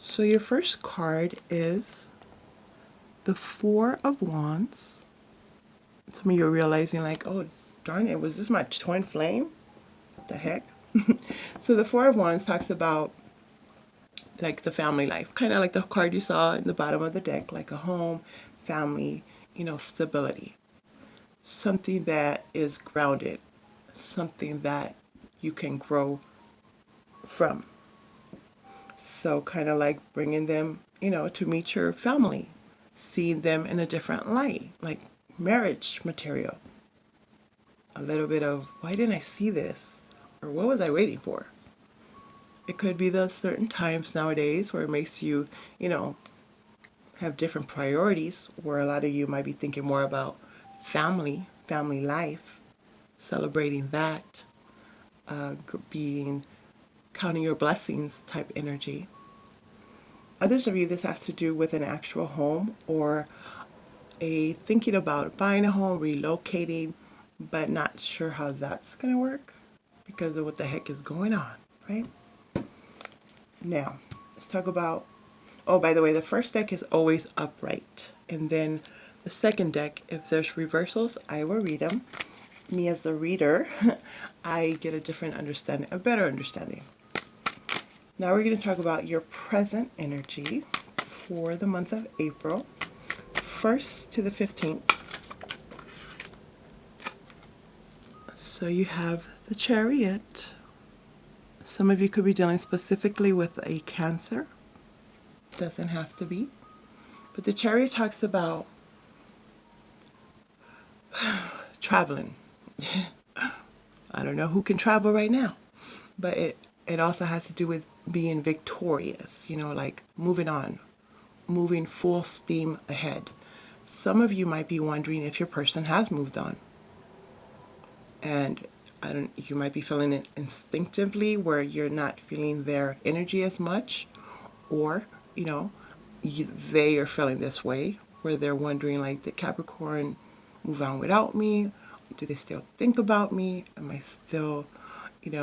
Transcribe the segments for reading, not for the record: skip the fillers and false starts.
So your first card is the Four of Wands. Some of you are realizing like, oh, darn it, was this my twin flame? What the heck? So the Four of Wands talks about like the family life, kind of like the card you saw in the bottom of the deck, like a home, family, stability. Something that is grounded, something that you can grow from. So kind of like bringing them, to meet your family, seeing them in a different light, like marriage material. A little bit of, why didn't I see this? Or what was I waiting for? It could be those certain times nowadays where it makes you, have different priorities, where a lot of you might be thinking more about family life, celebrating that, being counting your blessings type energy. Others of you, this has to do with an actual home or a thinking about buying a home, relocating, but not sure how that's going to work because of what the heck is going on, right? Now, let's talk about, oh, by the way, the first deck is always upright. And then the second deck, if there's reversals, I will read them. Me as the reader, I get a different understanding, a better understanding. Now we're going to talk about your present energy for the month of April, 1st to the 15th. So you have the Chariot. Some of you could be dealing specifically with a Cancer. Doesn't have to be. But the Chariot talks about traveling. I don't know who can travel right now, but it also has to do with being victorious, like moving on, moving full steam ahead. Some of you might be wondering if your person has moved on. And you might be feeling it instinctively where you're not feeling their energy as much, or, they are feeling this way where they're wondering like, did Capricorn move on without me? Do they still think about me? Am I still, in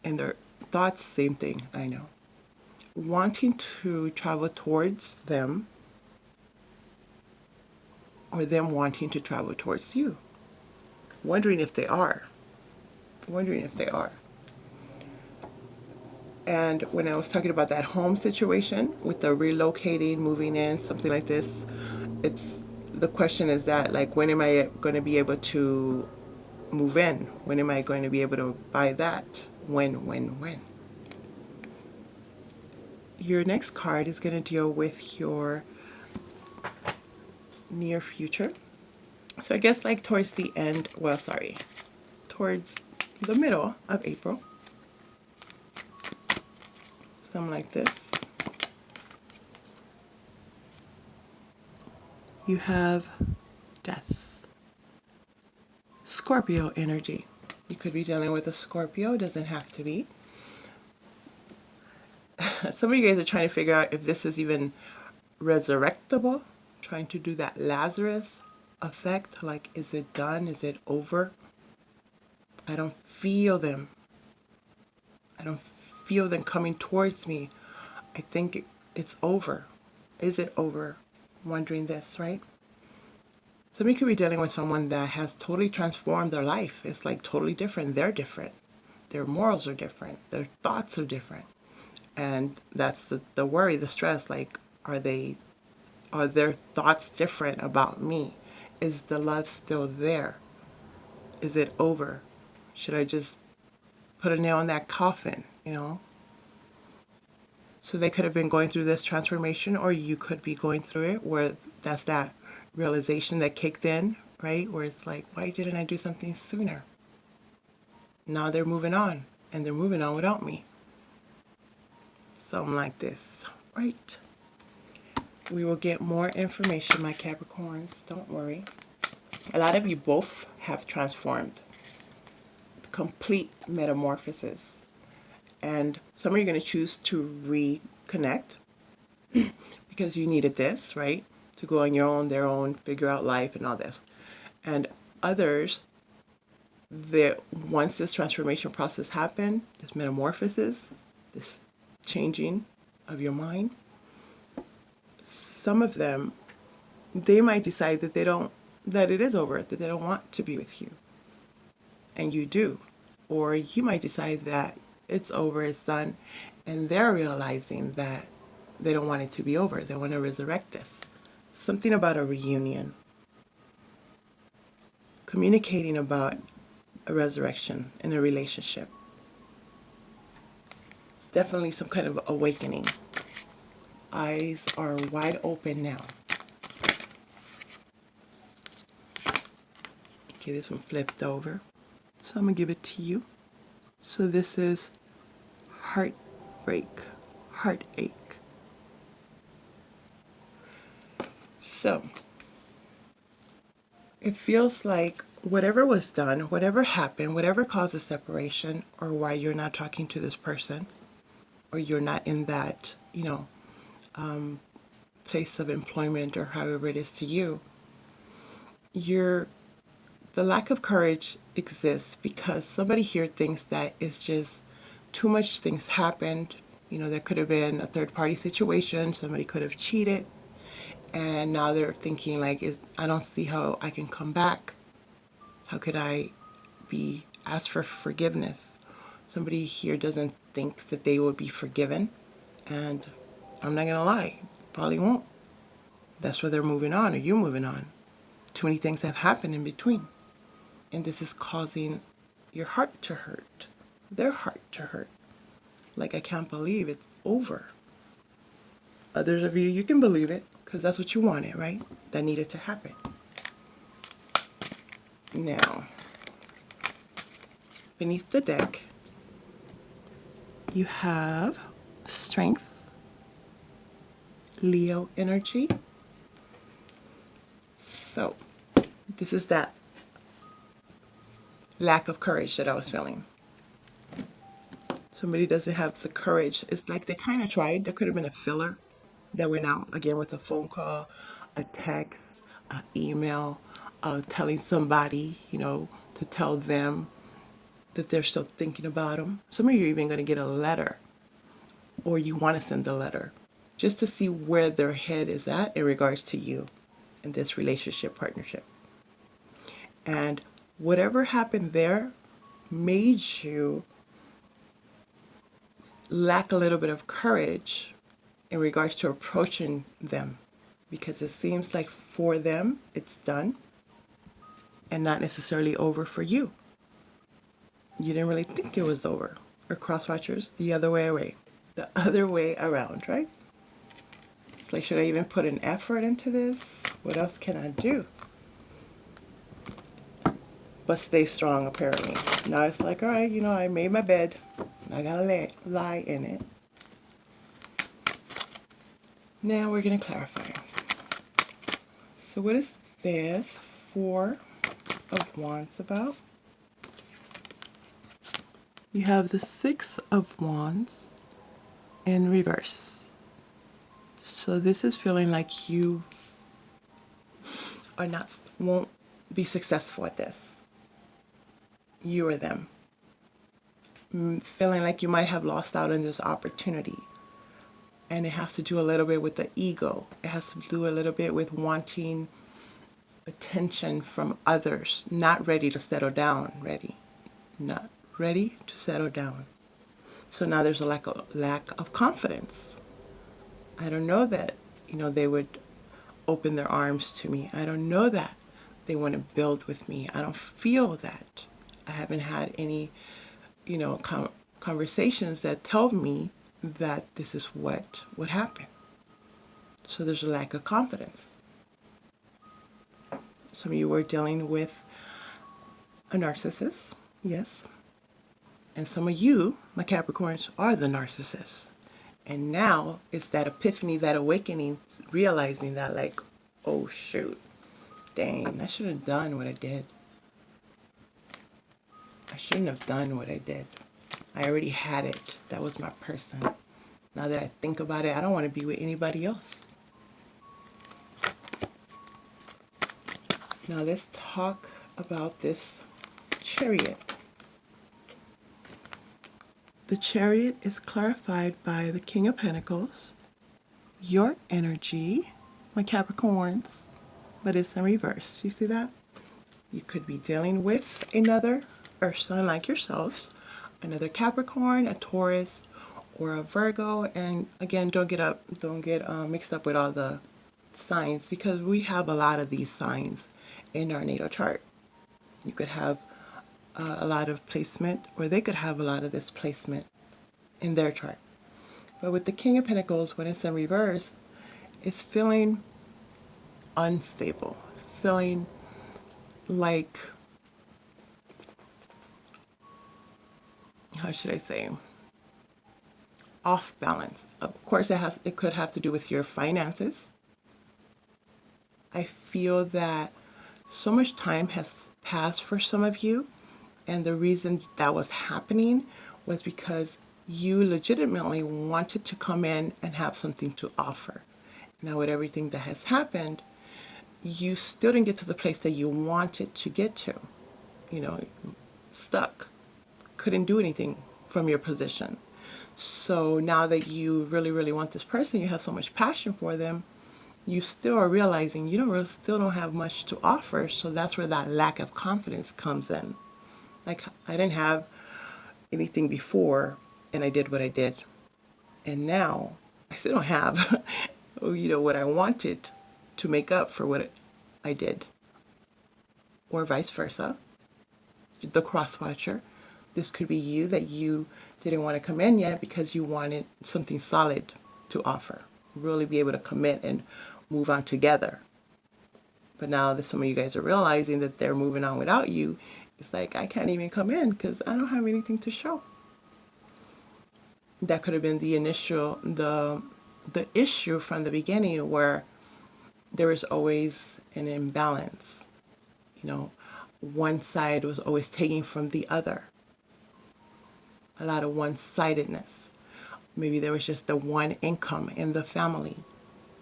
their thoughts? Same thing, I know. Wanting to travel towards them, or them wanting to travel towards you. Wondering if they are. And when I was talking about that home situation with the relocating, moving in, something like this, the question is that, like, when am I going to be able to move in? When am I going to be able to buy that? When? Your next card is going to deal with your near future. So I guess like towards the end, towards the middle of April. Something like this. You have Death. Scorpio energy. You could be dealing with a Scorpio, doesn't have to be. Some of you guys are trying to figure out if this is even resurrectable, trying to do that Lazarus effect, like, is it done? Is it over? I don't feel them. I don't feel them coming towards me. I think it's over. Is it over? Wondering this, right? Some of you could be dealing with someone that has totally transformed their life. It's like totally different. They're different. Their morals are different. Their thoughts are different. And that's the worry, the stress. Like, are their thoughts different about me? Is the love still there? Is it over? Should I just put a nail in that coffin, So they could have been going through this transformation, or you could be going through it where that's that realization that kicked in, right? Where it's like, why didn't I do something sooner? Now they're moving on, and they're moving on without me. Something like this, right? We will get more information, my Capricorns. Don't worry. A lot of you both have transformed. Complete metamorphosis. And some of you are going to choose to reconnect because you needed this, right? To go on your own, their own, figure out life and all this. And others, once this transformation process happened, this metamorphosis, this changing, of your mind. Some of them, they might decide that that it is over, that they don't want to be with you. And you do. Or you might decide that it's over, it's done, and they're realizing that they don't want it to be over. They want to resurrect this. Something about a reunion. Communicating about a resurrection in a relationship. Definitely some kind of awakening. Eyes are wide open now. Okay, this one flipped over. So I'm going to give it to you. So this is heartbreak, heartache. So it feels like whatever was done, whatever happened, whatever caused the separation, or why you're not talking to this person, or you're not in that, place of employment, or however it is to you, the lack of courage exists because somebody here thinks that it's just too much things happened. There could have been a third party situation, somebody could have cheated, and now they're thinking like, I don't see how I can come back. How could I ask for forgiveness? Somebody here doesn't think that they will be forgiven, and I'm not gonna lie, probably won't. That's where they're moving on, or you're moving on. Too many things have happened in between, and this is causing your heart to hurt, their heart to hurt. Like, I can't believe it's over. Others of you can believe it, because that's what you wanted, right? That needed to happen. Now, beneath the deck, you have strength, Leo energy. So, this is that lack of courage that I was feeling. Somebody doesn't have the courage. It's like they kind of tried. There could have been a filler that went out, again, with a phone call, a text, an email, telling somebody, to tell them that they're still thinking about them. Some of you are even going to get a letter, or you want to send a letter just to see where their head is at in regards to you in this relationship partnership. And whatever happened there made you lack a little bit of courage in regards to approaching them, because it seems like for them it's done and not necessarily over for you. You didn't really think it was over. Or cross watchers, the other way around, right? It's like, should I even put an effort into this? What else can I do? But stay strong, apparently. Now it's like, all right, I made my bed. I gotta lie in it. Now we're gonna clarify. So what is this 4 of Wands about? You have the 6 of Wands in reverse. So this is feeling like you won't be successful at this. You or them. Feeling like you might have lost out on this opportunity. And it has to do a little bit with the ego. It has to do a little bit with wanting attention from others. Not ready to settle down. Not ready to settle down. So now there's a lack of confidence. I don't know that, they would open their arms to me. I don't know that they want to build with me. I don't feel that. I haven't had any, conversations that tell me that this is what would happen. So there's a lack of confidence. Some of you were dealing with a narcissist, yes. And some of you, my Capricorns, are the narcissists. And now it's that epiphany, that awakening, realizing that, like, oh shoot, dang, I should have done what I did. I shouldn't have done what I did. I already had it. That was my person. Now that I think about it, I don't want to be with anybody else. Now let's talk about this Chariot. The Chariot is clarified by the King of Pentacles, your energy, my Capricorns, but it's in reverse. You see that? You could be dealing with another earth sign like yourselves, another Capricorn, a Taurus, or a Virgo. And again, don't get mixed up with all the signs, because we have a lot of these signs in our natal chart. You could have a lot of placement, or they could have a lot of this placement in their chart. But with the King of Pentacles, when it's in reverse, it's feeling unstable, feeling like, how should I say, off balance. Of course, it could have to do with your finances. I feel that so much time has passed for some of you, and the reason that was happening was because you legitimately wanted to come in and have something to offer. Now, with everything that has happened, you still didn't get to the place that you wanted to get to. You know, stuck, couldn't do anything from your position. So now that you really, really want this person, you have so much passion for them, you still are realizing you still don't have much to offer. So that's where that lack of confidence comes in. Like, I didn't have anything before, and I did what I did. And now I still don't have, what I wanted to make up for what I did. Or vice versa. The cross watcher. This could be you, that you didn't want to come in yet because you wanted something solid to offer. Really be able to commit and move on together. But now that some of you guys are realizing that they're moving on without you, it's like, I can't even come in because I don't have anything to show. That could have been the issue from the beginning, where there was always an imbalance. One side was always taking from the other. A lot of one-sidedness. Maybe there was just the one income in the family,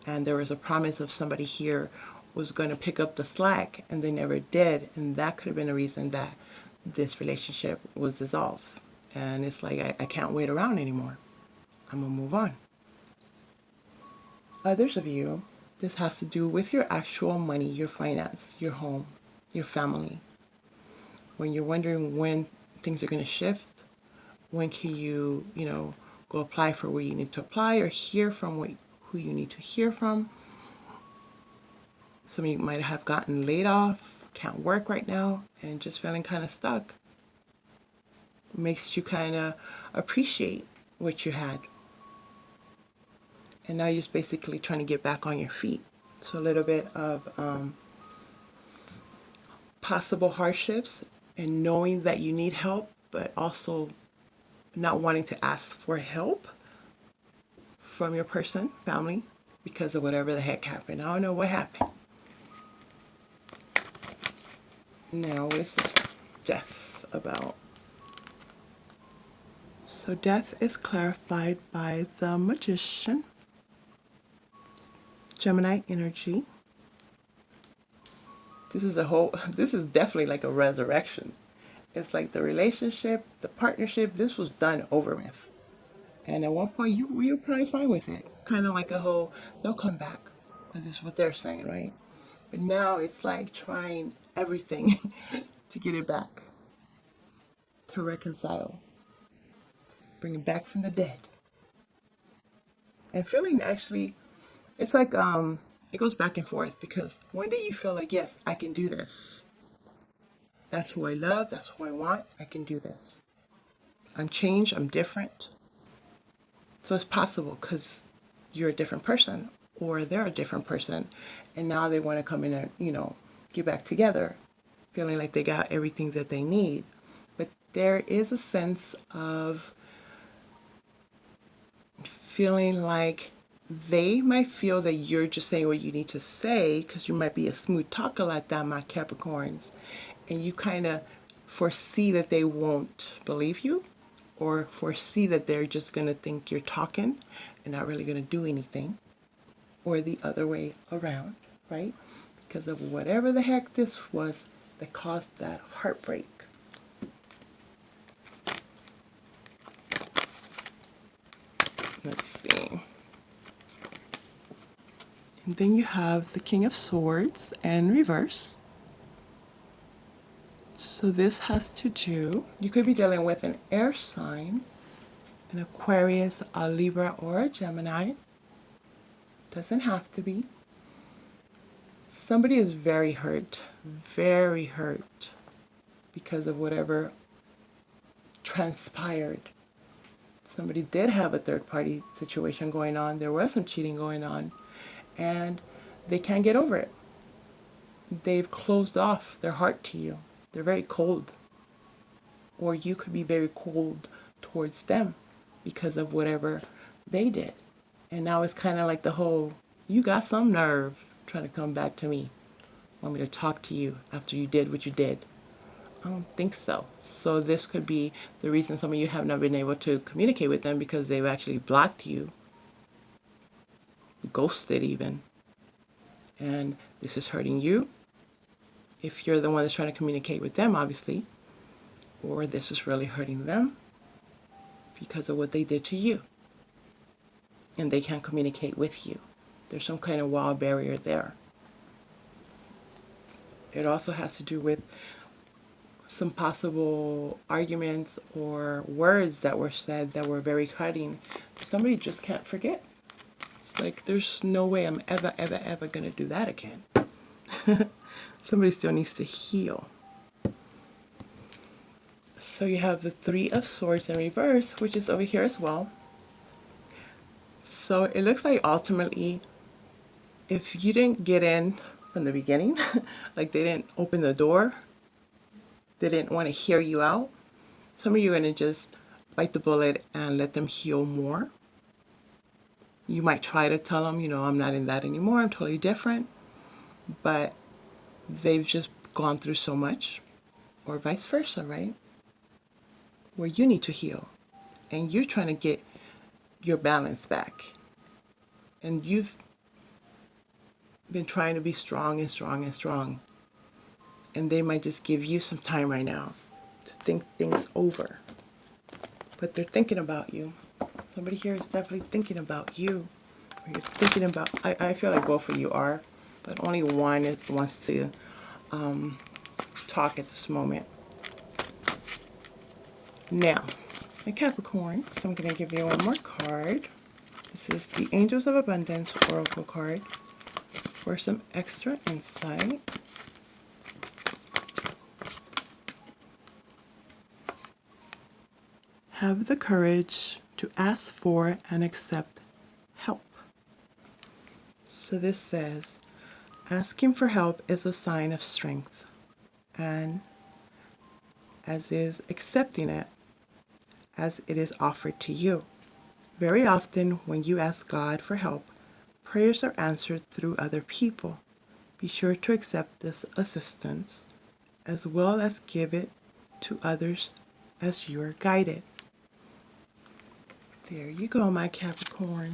and there was a promise of somebody here was going to pick up the slack, and they never did. And that could have been a reason that this relationship was dissolved. And it's like, I can't wait around anymore. I'm going to move on. Others of you, this has to do with your actual money, your finance, your home, your family. When you're wondering when things are going to shift, when can you, go apply for where you need to apply, or hear from who you need to hear from. Some of you might have gotten laid off, can't work right now, and just feeling kind of stuck. Makes you kind of appreciate what you had. And now you're just basically trying to get back on your feet. So a little bit of possible hardships, and knowing that you need help, but also not wanting to ask for help from your person, family, because of whatever the heck happened. I don't know what happened. Now, what is this death about? So death is clarified by the Magician, Gemini energy. This is definitely like a resurrection. It's like the relationship, the partnership, this was done over with. And at one point, you were probably fine with it. Kind of like a whole, they'll come back. But this is what they're saying, right? But now it's like trying everything to get it back. To reconcile. Bring it back from the dead. And feeling actually, it's like, it goes back and forth, because one day you feel like, yes, I can do this. That's who I love. That's who I want. I can do this. I'm changed. I'm different. So it's possible because you're a different person, or they're a different person. And now they want to come in and, get back together, feeling like they got everything that they need. But there is a sense of feeling like they might feel that you're just saying what you need to say, because you might be a smooth talker like that, my Capricorns. And you kind of foresee that they won't believe you, or foresee that they're just going to think you're talking and not really going to do anything, or the other way around, right? Because of whatever the heck this was that caused that heartbreak. And then you have the King of Swords in reverse. So this has to do, you could be dealing with an air sign, an Aquarius, a Libra, or a Gemini. Doesn't have to be. Somebody is very hurt because of whatever transpired. Somebody did have a third party situation going on. There was some cheating going on, and they can't get over it. They've closed off their heart to you. They're very cold. Or you could be very cold towards them because of whatever they did. And now it's kind of like the whole, you got some nerve trying to come back to me. Want me to talk to you after you did what you did? I don't think so. So this could be the reason some of you have not been able to communicate with them, because they've actually blocked you, ghosted even. And this is hurting you. If you're the one that's trying to communicate with them, obviously. Or this is really hurting them because of what they did to you. And they can't communicate with you. There's some kind of wall barrier there. It also has to do with some possible arguments or words that were said that were very cutting. Somebody just can't forget. It's like, there's no way I'm ever going to do that again. Somebody still needs to heal. So you have the Three of Swords in reverse, which is over here as well. So it looks like ultimately, if you didn't get in from the beginning, like they didn't open the door, they didn't want to hear you out, some of you are going to just bite the bullet and let them heal more. You might try to tell them, you know, I'm not in that anymore, I'm totally different, but they've just gone through so much, or vice versa, right? Where you need to heal and you're trying to get your balance back. And you've been trying to be strong and strong and strong. And they might just give you some time right now to think things over. But they're thinking about you. Somebody here is definitely thinking about you. Or you're thinking about, I feel like both of you are, but only one wants to talk at this moment. Now, the Capricorn, so I'm going to give you one more card. This is the Angels of Abundance Oracle card for some extra insight. Have the courage to ask for and accept help. So this says, asking for help is a sign of strength, and as is accepting it as it is offered to you. Very often when you ask God for help, prayers are answered through other people. Be sure to accept this assistance as well as give it to others as you are guided. There you go, my Capricorn.